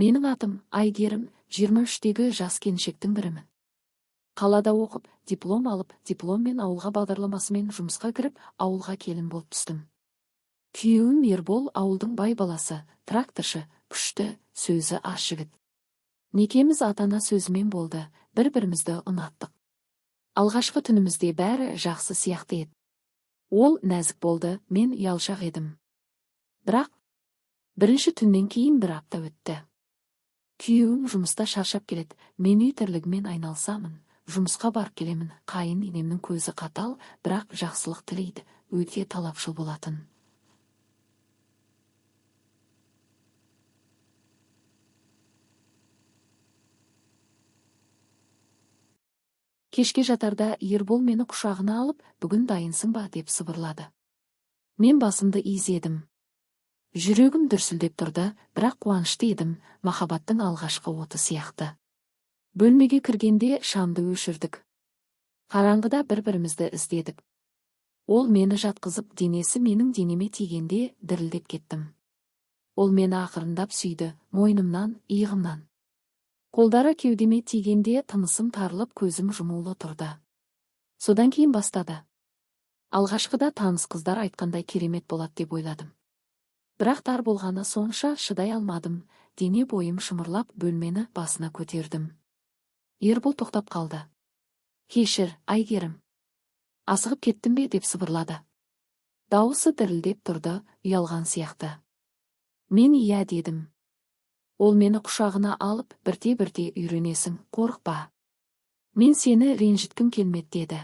Менің атым Айгерім, 23-тегі жас келіншектің бірімін. Қалада оқып, диплом алып, дипломмен ауылға бағдарламасымен жұмысқа кіріп, ауылға келін болып түстім. Күйеуім Ербол ауылдың бай баласы, тракторшы, күшті, сөзі аз жігіт. Некеміз ата-ана сөзімен болды, бір-бірімізді ұнаттық. Алғашқы түнімізде бәрі жақсы сияқты еді. Ол нәзік болды, мен ұялшақ едім. Бірақ бірінші түннен кейін бір апта өтті. Күйеуім жұмыста шаршап келеді, мен үй тірлігімен айналысамын, жұмысқа барып келемін. Қайын енемнің көзі қатал, бірақ жақсылық тілейді, өте талапшыл болатын. Кешке жатарда Ербол мені құшағына алып, бүгін дайынсың ба деп сыбырлады. Мен басымды изедім. Жүрегім дүрсілдеп тұрды, бірақ қуанышты едім, махаббаттың алғашқы оты сияқты. Бөлмеге кіргенде шамды өшірдік. Қараңғыда бір-бірімізді іздедік. Ол мені жатқызып, денесі менің денеме тигенде дірілдеп кеттім. Ол мені ақырындап сүйді, мойнымнан, иығымнан. Қолдары кеудеме тигенде тынысым тарылып, көзім жұмулы тұрды. Содан кейін бастады. Алғашқыда таныс қыздар айтқандай керемет болады деп ойладым. Бірақ тар болғаны сонша шыдай алмадым, дене бойым шымырлап бөлмені басына көтердім. Ербол тоқтап қалды. Кешір, Айгерім. Асығып кеттім бе деп сыбырлады. Дауысы дірілдеп тұрды, ұялған сияқты. Мен иә дедім. Ол мені құшағына алып, бірте-бірте үйренесің, қорықпа. Мен сені ренжіткім келмеді деді.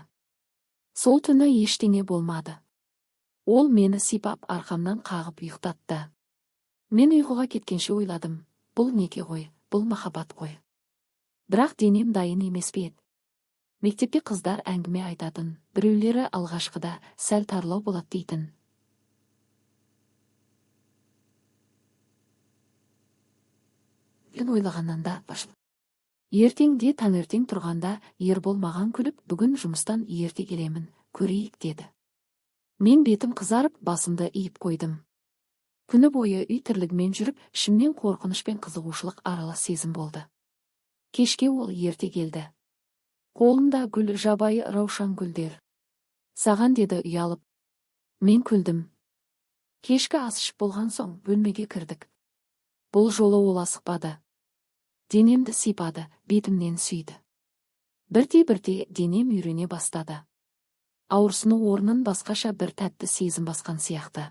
Сол түні ештеңе болмады. Ол мені сипап арқамнан қағып ұйықтатты. Мен ұйқыға кеткенше ойладым, бұл неке ғой, бұл махаббат ғой. Бірақ денем дайын емес пе еді. Мектепте қыздар әңгіме айтатын, біреулері алғашқыда сәл тарлау болады дейтін. Мен ойлағаннан да башым. Ертеңде таңертең тұрғанда Ербол маған күліп, бүгін жұмыстан ерте келемін, көрейік деді. Мен бетім қызарып, басымды иіп қойдым. Күні бойы үй тірлігімен жүріп, ішімнен қорқыныш пен қызығушылық аралас сезім болды. Кешке ол ерте келді. Қолында гүл, жабайы раушан гүлдер. Саған деді ұялып. Мен күлдім. Кешкі ас ішіп болған соң бөлмеге кірдік. Бұл жолы ол асықпады. Денемді сипады, бетімнен сүйді. Бірте-бірте денем үйрене бастады. Ауырсыну орнын басқаша бір тәтті сезім басқан сияқты.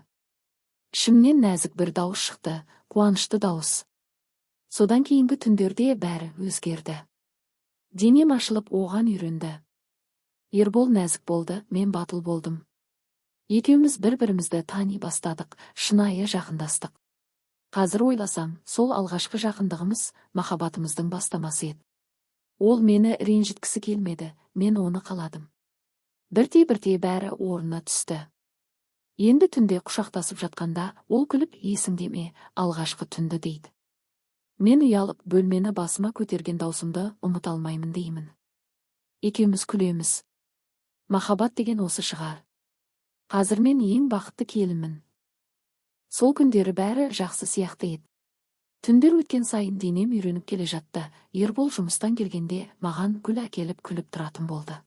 Ішімнен нәзік бір дауыс шықты, қуанышты дауыс. Содан кейінгі түндерде бәрі өзгерді. Денем ашылып оған үйренді. Ербол нәзік болды, мен батыл болдым. Екеуміз бір-бірімізді тани бастадық, шынайы жақындастық. Қазір ойласам, сол алғашқы жақындығымыз махаббатымыздың бастамасы еді. Ол мені ренжіткісі келмеді, мен оны қаладым. Бірте-бірте бәрі орнына түсті. Енді түнде құшақтасып жатқанда, ол күліп, есіңде ме, алғашқы түнді дейді. Мен ұялып, бөлмені басыма көтерген даусымды ұмыта алмаймын деймін. Екеуміз күлеміз. Махаббат деген осы шығар. Қазір мен ең бақытты келінмін. Сол күндері бәрі жақсы сияқты еді. Түндер өткен сайын денем үйреніп келе жатты. Ербол жұмыстан келгенде маған гүл әкеліп күліп тұратын болды.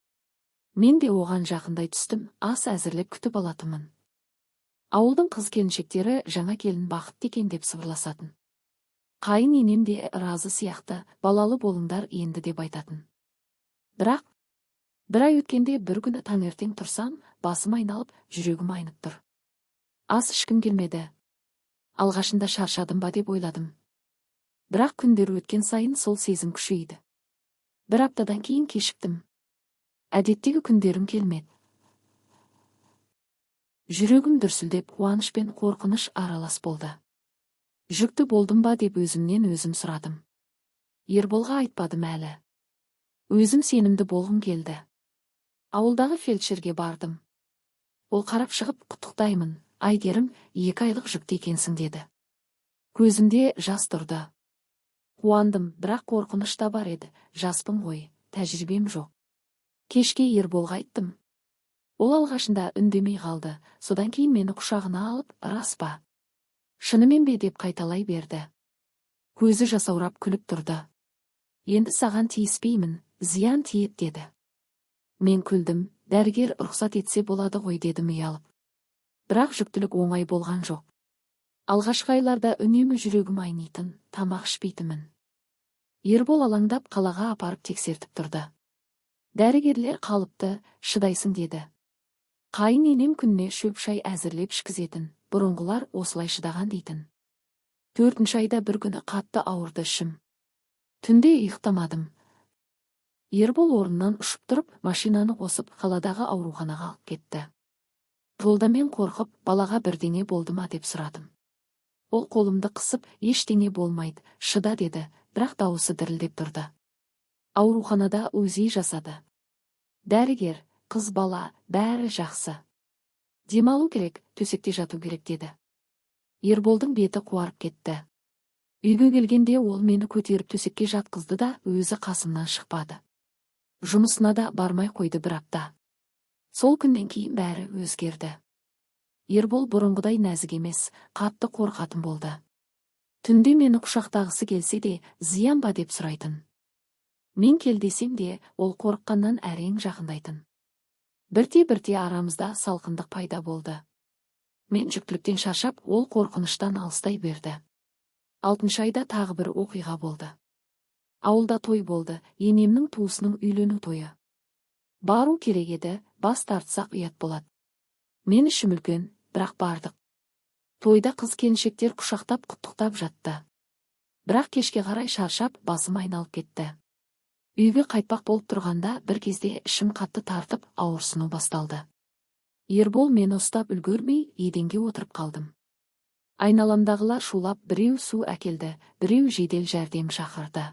Мен де оған жақындай түстім, ас әзірлеп күтіп алатынмын. Ауылдың қыз келіншектері жаңа келін бақытты екен деп сыбырласатын. Қайын енем де разы сияқты, балалы болыңдар енді деп айтатын. Бірақ бір ай өткенде бір күні таңертең тұрсам, басым айналып, жүрегім айнып тұр. Ас ішкім келмеді. Алғашында шаршадым ба деп ойладым. Бірақ күндер өткен сайын сол сезім күшейді. Бір аптадан кейін кешіктім. Әдеттегі күндерім келмеді. Жүрегім дүрсілдеп, қуаныш пен қорқыныш аралас болды. Жүкті болдым ба деп өзімнен өзім сұрадым. Ерболға айтпадым әлі. Өзім сенімді болғым келді. Ауылдағы фельдшерге бардым. Ол қарап шығып, құттықтаймын, Айгерім, 2 айлық жүкті екенсің деді. Көзімде жас тұрды. Қуандым, бірақ қорқыныш та бар еді. Жаспын ғой, тәжірибем жоқ. Кешке Ерболға айттым. Ол алғашында үндемей қалды, содан кейін мені құшағына алып, рас па? Шынымен бе деп қайталай берді. Көзі жасаурап күліп тұрды. Енді саған тиіспеймін, зиян тиет деді. Мен күлдім, дәрігер рұқсат етсе болады ғой дедім ұялып. Бірақ жүктілік оңай болған жоқ. Алғашқы айларда үнемі жүрегім айнитын, тамақ ішпейтінмін. Ербол алаңдап қалаға апарып тексертіп тұрды. Дәрігерлер қалыпты, шыдайсың деді. Қайын енем күніне шөп шай әзірлеп ішкізетін, бұрынғылар осылай шыдаған дейтін. 4-ші айда бір күні қатты ауырды ішім. Түнде ұйықтамадым. Ербол орнынан ұшып тұрып, машинаны қосып қаладағы ауруханаға алып кетті. Жолда мен қорқып, балаға бірдеңе болды ма деп сұрадым. Ол қолымды қысып, ештеңе болмайды, шыда деді, бірақ дауысы дірілдеп тұрды. Ауруханада УЗИ жасады. Дәрігер, қыз бала, бәрі жақсы. Демалу керек, төсекте жату керек деді. Ерболдың беті қуарып кетті. Үйге келгенде ол мені көтеріп төсекке жатқызды да, өзі қасымнан шықпады. Жұмысына да бармай қойды бір апта. Сол күннен кейін бәрі өзгерді. Ербол бұрынғыдай нәзік емес, қатты қорқатын болды. Түнде мені құшақтағысы келсе де, зиян ба деп сұрайтын. Мен кел десем де, ол қорыққаннан әрең жақындайтын. Бірте-бірте арамызда салқындық пайда болды. Мен жүктіліктен шаршап, ол қорқыныштан алыстай берді. 6-шы айда тағы бір оқиға болды. Ауылда той болды, енемнің туысының үйлену тойы. Бару керек еді, бас тартсақ ұят болады. Мен ішім үлкен, бірақ бардық. Тойда қыз-келіншектер құшақтап құттықтап жатты. Бірақ кешке қарай шаршап, басым айналып кетті. Үйге қайтпақ болып тұрғанда бір кезде ішім қатты тартып, ауырсыну басталды. Ербол мені ұстап үлгермей, еденге отырып қалдым. Айналамдағылар шулап, біреу су әкелді, біреу жедел жәрдем шақырды.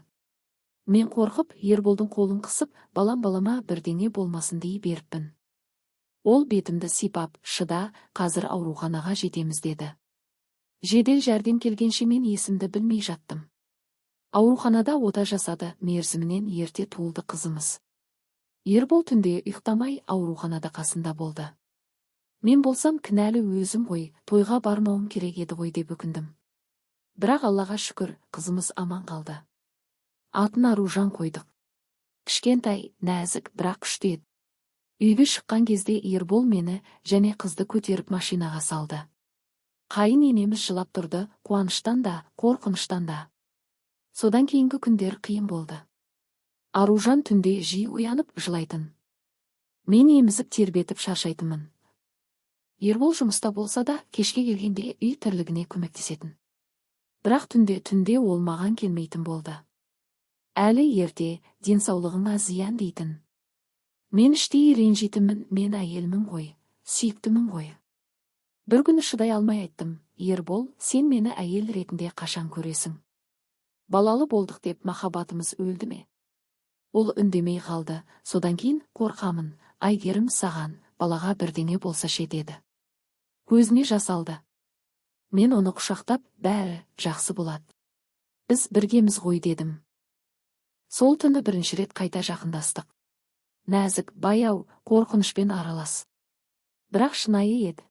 Мен қорқып, Ерболдың қолын қысып, балама бірдеңе болмасын дей беріппін. Ол бетімді сипап, шыда, қазір ауруханаға жетеміз деді. Жедел жәрдем келгенше мен есімді білмей жаттым. Ауруханада ота жасады, мерзімінен ерте туылды қызымыз. Ербол түнде ұйықтамай ауруханада қасында болды. Мен болсам кінәлі өзім ғой, тойға бармауым керек еді ғой деп өкіндім. Бірақ Аллаға шүкір, қызымыз аман қалды. Атын Аружан қойдық. Кішкентай, нәзік, бірақ күшті еді. Үйге шыққан кезде Ербол мені және қызды көтеріп машинаға салды. Қайын енеміз жылап тұрды, қуаныштан да, қорқыныштан да. Содан кейінгі күндер қиын болды. Аружан түнде жиі оянып жылайтын. Мен емізіп тербетіп шаршайтынмын. Ербол жұмыста болса да, кешке келгенде үй тірлігіне көмектесетін. Бірақ түнде ол маған келмейтін болды. Әлі ерте, денсаулығыңа зиян дейтін. Мен іштей ренжитінмін, мен әйелмін ғой, сүйіктімін ғой. Бір күні шыдай алмай айттым, Ербол, сен мені әйел ретінде қашан көресің? Балалы болдық деп махаббатымыз өлді ме? Ол үндемей қалды, содан кейін қорқамын, Айгерім саған, балаға бірдеңе болса ше деді. Көзіне жас алды. Мен оны құшақтап, бәрі жақсы болады. Біз біргеміз ғой дедім. Сол түні бірінші рет қайта жақындастық. Нәзік, баяу, қорқынышпен аралас. Бірақ шынайы еді.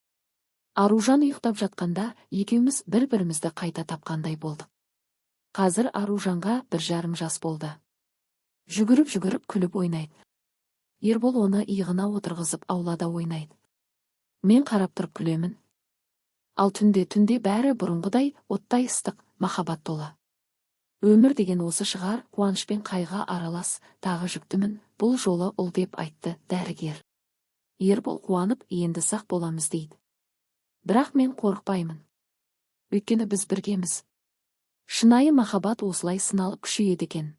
Аружан ұйықтап жатқанда, екеуміз бір-бірімізді қайта тапқандай болдық. Қазір Аружанға 1,5 жас болды. Жүгіріп күліп ойнайды. Ербол оны иығына отырғызып аулада ойнайды. Мен қарап тұрып күлемін. Ал түнде бәрі бұрынғыдай оттай ыстық, махаббат толы. Өмір деген осы шығар, қуаныш пен қайғы аралас, тағы жүктімін, бұл жолы ұл деп айтты дәрігер. Ербол қуанып, енді сақ боламыз дейді. Бірақ мен қорықпаймын. Өйткені біз біргеміз. Шынайы махаббат осылай сыналып күшейеді екен.